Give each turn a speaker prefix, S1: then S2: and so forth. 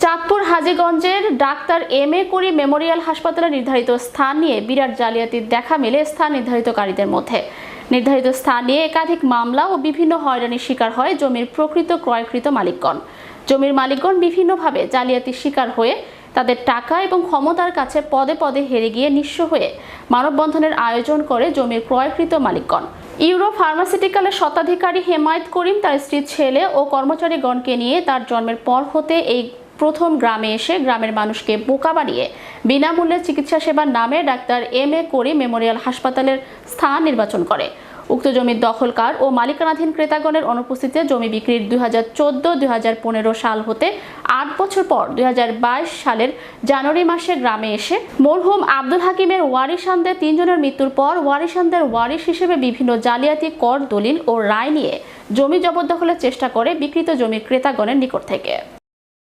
S1: চাঁদপুর হাজীগঞ্জের ডাক্তার M A. Karim memorial হাসপাতালে নির্ধারিত স্থান নিয়ে বিরাট জালিয়াতির দেখা মেলে স্থান নির্ধারিতকারীদের মধ্যে। নির্ধারিত স্থান নিয়ে একাধিক মামলা ও বিভিন্ন হয়রানির শিকার হয় জমির প্রকৃত ক্রয়কৃত মালিকগণ। জমির মালিকগণ বিভিন্নভাবে জালিয়াতির শিকার হয়ে তাদের টাকা এবং ক্ষমতার কাছে পদে পদে হেরে গিয়ে নিঃস্ব হয়ে মানববন্ধনের আয়োজন করে জমির ক্রয়কৃত মালিকগণ। ইউরো ফার্মাসিউটিক্যালের স্বত্বাধিকারী হেমায়েত করিম তার স্ত্রী, ছেলে ও কর্মচারীগণকে নিয়ে তার জন্মের পর হতে এই প্রথম গ্রামে এসে গ্রামের মানুষকে বোকা বানিয়ে বিনামূল্যে চিকিৎসা সেবার নামে ডাক্তার এম.এ. করিম মেমোরিয়াল হাসপাতালের স্থান নির্বাচন করে। উক্ত জমির দখলকার ও মালিকানাধীন ক্রেতাগণের অনুপস্থিতিতে জমি বিক্রির 2014-2015 সাল হতে 8 বছর পর 2022 সালের জানুয়ারি মাসে গ্রামে এসে মরহুম আব্দুল হাকিমের ওয়ারিশানদের 3 জনের মৃত্যুর পর ওয়ারিশানদের ওয়ারিশ হিসেবে বিভিন্ন জালিয়াতি কর দলিল ও রায় নিয়ে জমি জবরদখলের চেষ্টা করে বিক্রিত জমির ক্রেতাগণের নিকট থেকে।